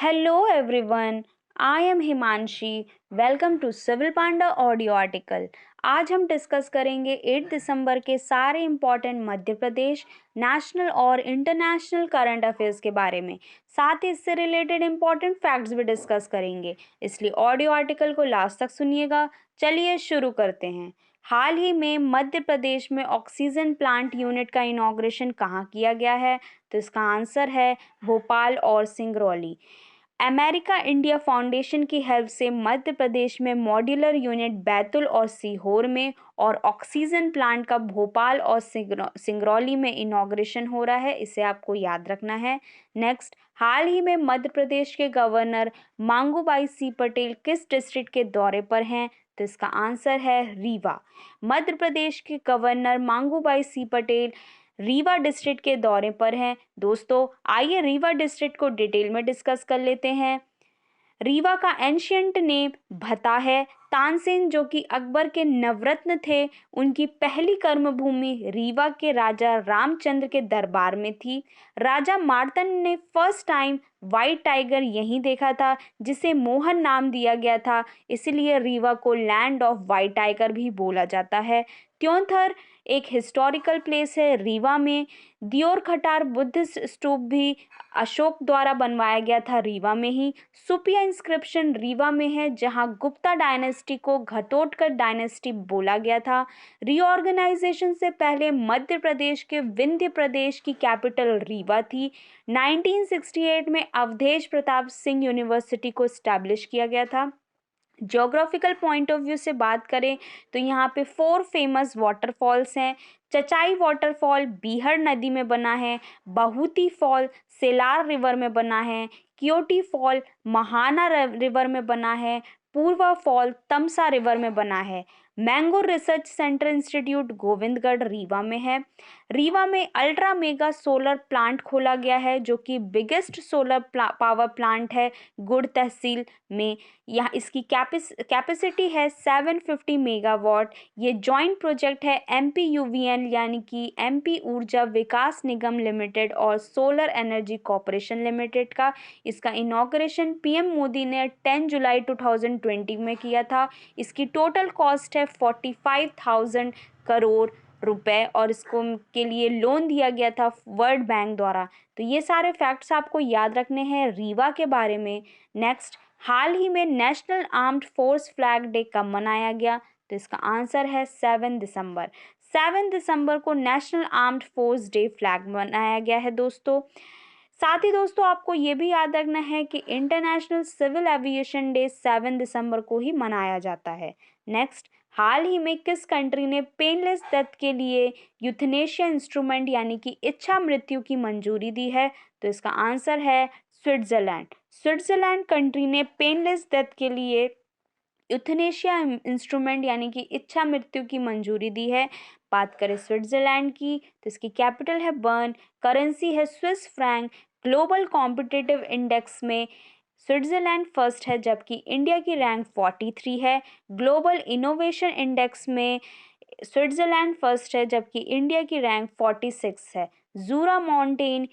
Hello everyone, I am Himanshi. Welcome to civil panda audio article. आज हम discuss करेंगे 8 दिसंबर के सारे इम्पॉर्टेंट मध्य प्रदेश नेशनल और इंटरनेशनल करंट अफेयर्स के बारे में. साथ ही इससे रिलेटेड इम्पॉर्टेंट फैक्ट्स भी डिस्कस करेंगे, इसलिए ऑडियो आर्टिकल को लास्ट तक सुनिएगा. चलिए शुरू करते हैं. हाल ही में मध्य प्रदेश में ऑक्सीजन प्लांट यूनिट का इनॉग्रेशन कहाँ किया गया है? तो इसका आंसर है भोपाल और सिंगरौली. अमेरिका इंडिया फाउंडेशन की हेल्प से मध्य प्रदेश में मॉड्यूलर यूनिट बैतुल और सीहोर में और ऑक्सीजन प्लांट का भोपाल और सिंगरौली में इनॉग्रेशन हो रहा है. इसे आपको याद रखना है. नेक्स्ट, हाल ही में मध्य प्रदेश के गवर्नर मांगूबाई सी पटेल किस डिस्ट्रिक्ट के दौरे पर हैं? तो इसका आंसर है रीवा. मध्य प्रदेश के गवर्नर मांगूबाई सी पटेल रीवा डिस्ट्रिक्ट के दौरे पर हैं. दोस्तों आइए रीवा डिस्ट्रिक्ट को डिटेल में डिस्कस कर लेते हैं. रीवा का एंशियंट नेम भता है. तानसेन जो कि अकबर के नवरत्न थे, उनकी पहली कर्मभूमि रीवा के राजा रामचंद्र के दरबार में थी. राजा मार्तंड ने फर्स्ट टाइम व्हाइट टाइगर यहीं देखा था, जिसे मोहन नाम दिया गया था. इसलिए रीवा को लैंड ऑफ व्हाइट टाइगर भी बोला जाता है. त्योंथर एक हिस्टोरिकल प्लेस है रीवा में. दियोर खटार बुद्धिस्ट स्तूप भी अशोक द्वारा बनवाया गया था रीवा में ही. सुपिया इंस्क्रिप्शन रीवा में है, जहां गुप्ता डायनेस्टी को घटोत्कच डायनेस्टी बोला गया था. रीऑर्गेनाइजेशन से पहले मध्य प्रदेश के विंध्य प्रदेश की कैपिटल रीवा थी. 1968 में अवधेश प्रताप सिंह यूनिवर्सिटी को स्टैब्लिश किया गया था. ज्योग्राफिकल पॉइंट ऑफ व्यू से बात करें तो यहाँ पे 4 फेमस वाटरफॉल्स हैं. चचाई वाटरफॉल बीहड़ नदी में बना है. बहुती फॉल सेलार रिवर में बना है. क्योटी फॉल महाना रिवर में बना है. पूर्वा फॉल तमसा रिवर में बना है. Mango research centre institute Govindgarh Rewa में है. रीवा में अल्ट्रा मेगा सोलर प्लांट खोला गया है, जो कि बिगेस्ट सोलर पावर प्लांट है गुड़ तहसील में. यहाँ इसकी कैपेसिटी है 750 मेगावाट. ये जॉइंट प्रोजेक्ट है एमपी यूवीएन यानी कि एमपी ऊर्जा विकास निगम लिमिटेड और सोलर एनर्जी कॉरपोरेशन लिमिटेड का. इसका इनॉग्रेशन पीएम मोदी ने 10 जुलाई 2020 में किया था. इसकी टोटल कॉस्ट है 45,000 करोड़ रुपए और इसको के लिए लोन दिया गया था वर्ल्ड बैंक द्वारा. तो ये सारे फैक्ट्स आपको याद रखने हैं रीवा के बारे में. नेक्स्ट, हाल ही में national armed force flag day कब मनाया गया? तो इसका आंसर है 7 दिसंबर. 7 दिसंबर को national armed force day flag मनाया गया है दोस्तों. साथ ही दोस्तों आपको ये भी याद रखना है कि इंटरनेशनल सिविल एविएशन डे 7 दिसंबर को ही मनाया जाता है. नेक्स्ट, हाल ही में किस कंट्री ने पेनलेस डेथ के लिए यूथनेशिया इंस्ट्रूमेंट यानी कि इच्छा मृत्यु की मंजूरी दी है? तो इसका आंसर है स्विट्जरलैंड. स्विट्जरलैंड कंट्री ने पेनलेस डेथ के लिए यूथनेशिया इंस्ट्रूमेंट यानी कि इच्छा मृत्यु की मंजूरी दी है. बात करें स्विट्जरलैंड की तो इसकी कैपिटल है बर्न. करेंसी है Swiss franc. Global competitive index में स्विट्जरलैंड फर्स्ट है, जबकि इंडिया की रैंक 43 है. ग्लोबल इनोवेशन इंडेक्स में स्विट्जरलैंड फर्स्ट है, जबकि इंडिया की रैंक 46 है. जूरा माउंटेन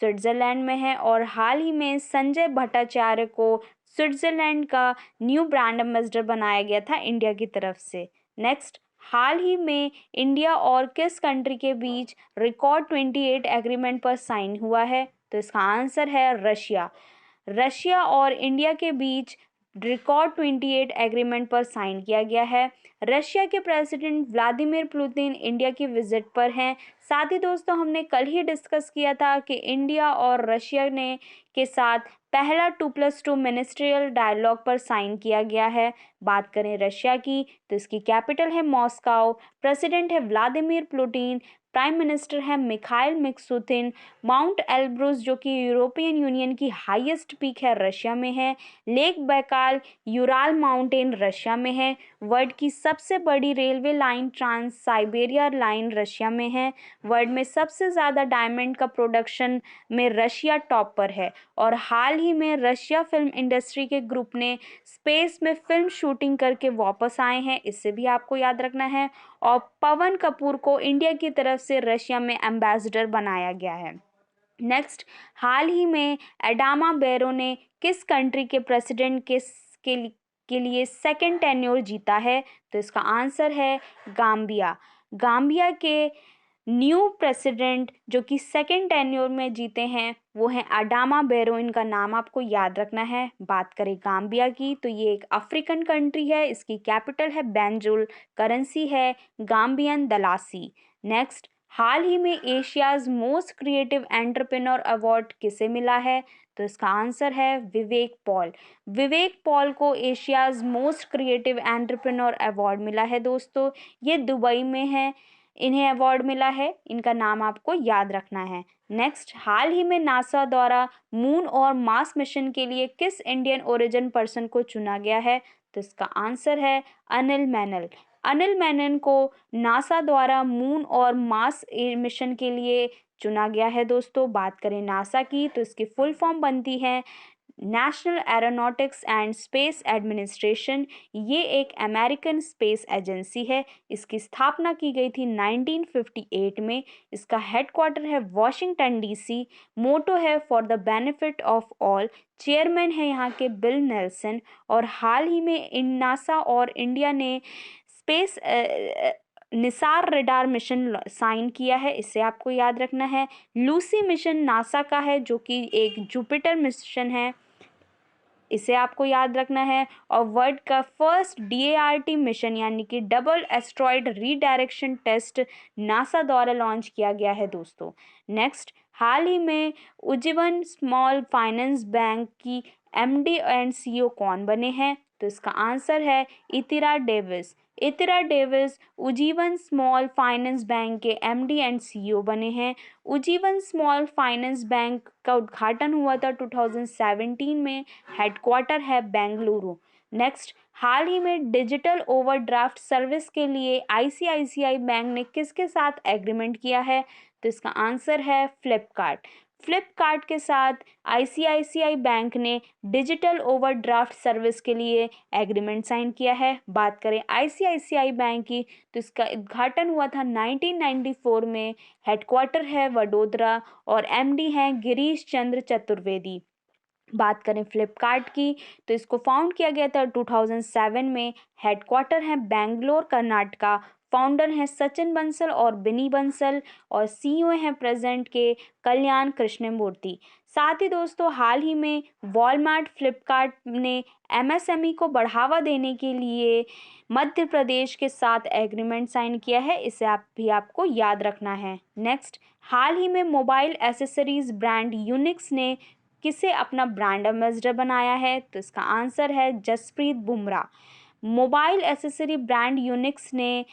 स्विट्जरलैंड में है और हाल ही में संजय भट्टाचार्य को स्विट्जरलैंड का न्यू ब्रांड एम्बेसडर बनाया गया था इंडिया की तरफ से. नेक्स्ट, हाल ही में इंडिया और किस कंट्री के बीच रिकॉर्ड 28 एग्रीमेंट पर साइन हुआ है? तो इसका आंसर है रशिया. रशिया और इंडिया के बीच रिकॉर्ड 28 एग्रीमेंट पर साइन किया गया है. रशिया के प्रेसिडेंट व्लादिमीर पुतिन इंडिया की विजिट पर हैं. साथ ही दोस्तों हमने कल ही डिस्कस किया था कि इंडिया और रशिया ने के साथ पहला 2+2 मिनिस्ट्रियल डायलॉग पर साइन किया गया है. बात करें रशिया की तो इसकी कैपिटल है मॉस्को. प्रेसिडेंट है व्लादिमीर पुतिन. प्राइम मिनिस्टर है मिखाइल मिशुस्तिन. माउंट एल्ब्रूस जो कि यूरोपियन यूनियन की हाईएस्ट पीक है रशिया में है. Lake Baikal Ural mountain Russia में है. वर्ल्ड की सबसे बड़ी railway line trans Siberia line Russia में है. वर्ल्ड में सबसे ज़्यादा डायमंड का प्रोडक्शन में रशिया टॉप पर है. और हाल ही में रशिया फिल्म इंडस्ट्री के ग्रुप ने स्पेस में फिल्म शूटिंग करके वापस आए हैं, इससे भी आपको याद रखना है. और पवन कपूर को इंडिया की तरफ से रशिया में एम्बेसडर बनाया गया है. नेक्स्ट, हाल ही में एडामा बैरो ने किस कंट्री के प्रेसिडेंट के लिए सेकंड टेन्योर जीता है? तो इसका आंसर है गाम्बिया। गाम्बिया के न्यू प्रेसिडेंट जो कि सेकंड टेन्योर में जीते हैं वो हैं अडामा बैरो। इनका नाम आपको याद रखना है। बात करें गाम्बिया की तो ये एक अफ्रीकन कंट्री है। इसकी कैपिटल है बैंजुल, करेंसी है गाम्बियन दलासी। नेक्स्ट, हाल ही में Asia's most creative entrepreneur award किसे मिला है? तो इसका आंसर है विवेक पॉल। विवेक पॉल को Asia's most creative entrepreneur award मिला है दोस्तों। ये दुबई में है, इन्हें अवार्ड मिला है। इनका नाम आपको याद रखना है। नेक्स्ट, हाल ही में नासा द्वारा मून और मार्स मिशन के लिए किस इंडियन ओरिजिन पर्सन को चुना गया है? तो इसका आंसर है अनिल मेनन। अनिल मेनन को नासा द्वारा मून और मार्स मिशन के लिए चुना गया है दोस्तों। बात करें नासा की तो इसकी फुल फॉर्म बनती है national aeronautics and space administration. ये एक अमेरिकन स्पेस एजेंसी है। इसकी स्थापना की गई थी 1958 में। इसका हेडक्वार्टर है वॉशिंगटन डीसी। मोटो है for the benefit of all. Chairman है यहाँ के बिल नेल्सन। और हाल ही में इन नासा और इंडिया ने space NISAR radar mission sign किया है, इसे आपको याद रखना है। लूसी मिशन नासा का है जो कि एक जुपिटर मिशन है, इसे आपको याद रखना है। और वर्ल्ड का फर्स्ट DART मिशन यानी कि double asteroid redirection test NASA द्वारा लॉन्च किया गया है दोस्तों। नेक्स्ट, हाल ही में उज्जीवन स्मॉल फाइनेंस बैंक की MD एंड CEO कौन बने हैं? तो इसका आंसर है Ittira Davis. Ittira Davis Ujjivan small finance bank के MD एंड CEO बने हैं। उज्जीवन स्मॉल फाइनेंस बैंक का उद्घाटन हुआ था 2017 में। हेडक्वार्टर है बेंगलुरु। नेक्स्ट, हाल ही में डिजिटल ओवरड्राफ्ट सर्विस के लिए ICICI बैंक ने किसके साथ एग्रीमेंट किया है? तो इसका आंसर है फ्लिपकार्ट। फ्लिपकार्ट के साथ ICICI बैंक ने डिजिटल ओवरड्राफ्ट सर्विस के लिए एग्रीमेंट साइन किया है। बात करें ICICI बैंक की तो इसका उद्घाटन हुआ था 1994 में। हेडक्वार्टर है वडोदरा और MD हैं गिरीश चंद्र चतुर्वेदी। बात करें फ्लिपकार्ट की तो इसको फाउंड किया गया था 2007 में। हेडक्वार्टर है बेंगलोर कर्नाटका। फाउंडर हैं सचिन बंसल और बिनी बंसल। और CEO हैं प्रेजेंट के कल्याण कृष्णमूर्ति। साथ ही दोस्तों, हाल ही में वॉलमार्ट फ्लिपकार्ट ने MSME को बढ़ावा देने के लिए मध्य प्रदेश के साथ एग्रीमेंट साइन किया है, इसे आपको याद रखना है। नेक्स्ट, हाल ही में मोबाइल एसेसरीज ब्रांड यूनिक्स ने किसे अपना ब्रांड एम्बेसडर बनाया है? तो इसका आंसर है Jasprit Bumrah. Mobile accessory brand Unix ने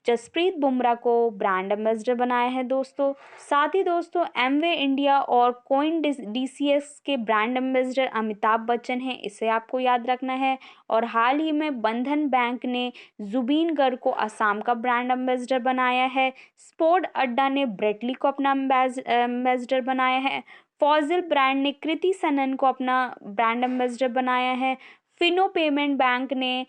जसप्रीत बुमराह को ब्रांड एम्बेसडर बनाया है दोस्तों। साथ ही दोस्तों, एमवे इंडिया और कोइन DCS के ब्रांड एम्बेसडर अमिताभ बच्चन हैं, इसे आपको याद रखना है। और हाल ही में बंधन बैंक ने जुबीन गर्ग को असम का ब्रांड एम्बेसडर बनाया है। स्पोर्ट अड्डा ने ब्रेटली को अपना एम्बेसडर बनाया है। फॉजिल ब्रांड ने कृति सनन को अपना ब्रांड एम्बेसडर बनाया है। फिनो पेमेंट बैंक ने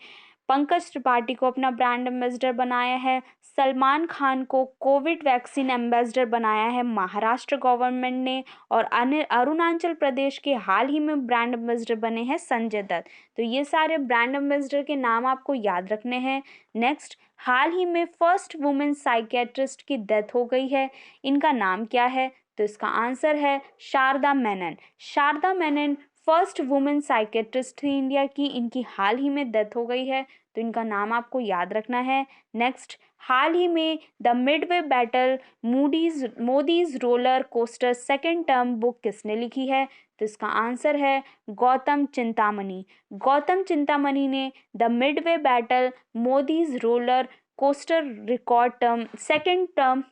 पंकज त्रिपाठी को अपना ब्रांड एम्बेसडर बनाया है। सलमान खान को कोविड वैक्सीन एम्बेसडर बनाया है महाराष्ट्र गवर्नमेंट ने। और अरुणाचल प्रदेश के हाल ही में ब्रांड एम्बेसडर बने हैं संजय दत्त। तो ये सारे ब्रांड एम्बेसडर के नाम आपको याद रखने हैं। नेक्स्ट, हाल ही में फर्स्ट वुमेन साइकेट्रिस्ट की डेथ हो गई है, इनका नाम क्या है? तो इसका आंसर है Sharada Menon. Sharada Menon first women psychiatrist थी इंडिया की। इनकी हाल ही में डेथ हो गई है, तो इनका नाम आपको याद रखना है। नेक्स्ट, हाल ही में the Midway battle Modi's roller coaster second term book किसने लिखी है? तो इसका आंसर है गौतम चिंतामणि। गौतम चिंतामणि ने the Midway battle Modi's roller coaster record term second term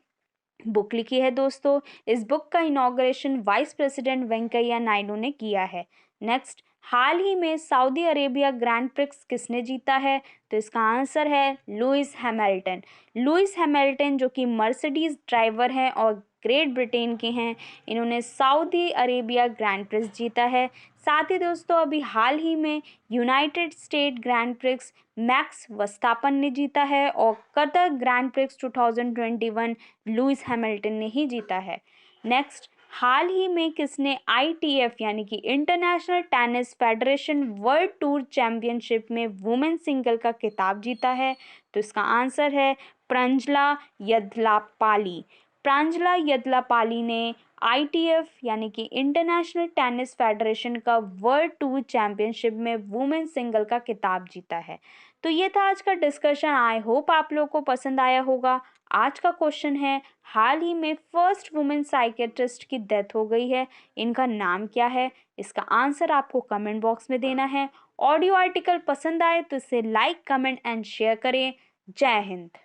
book लिखी है दोस्तों। इस बुक का inauguration vice president Venkaiah Naidu ने किया है। नेक्स्ट, हाल ही में सऊदी अरेबिया ग्रैंड प्रिक्स किसने जीता है? तो इसका आंसर है लुइस हैमिल्टन। लुइस हैमिल्टन जो कि मर्सिडीज ड्राइवर हैं और ग्रेट ब्रिटेन के हैं, इन्होंने सऊदी अरेबिया ग्रैंड प्रिक्स जीता है। साथ ही दोस्तों, अभी हाल ही में United state grand prix max Verstappen ने जीता है और Qatar grand prix 2021 Lewis Hamilton ने ही जीता है। नेक्स्ट, हाल ही में किसने ITF यानी कि international tennis federation world tour championship में वुमेन सिंगल का खिताब जीता है? तो इसका आंसर है प्रांजला यदलापाली। प्रांजला यदलापाली ने ITF यानी कि इंटरनेशनल टेनिस फेडरेशन का वर्ल्ड टूर चैंपियनशिप में वुमेन सिंगल का खिताब जीता है। तो ये था आज का डिस्कशन। आई होप आप लोगों को पसंद आया होगा। आज का क्वेश्चन है, हाल ही में फर्स्ट वुमेन साइकेट्रिस्ट की डेथ हो गई है, इनका नाम क्या है? इसका आंसर आपको कमेंट बॉक्स में देना है। ऑडियो आर्टिकल पसंद आए तो इसे लाइक, कमेंट एंड शेयर करें। जय हिंद।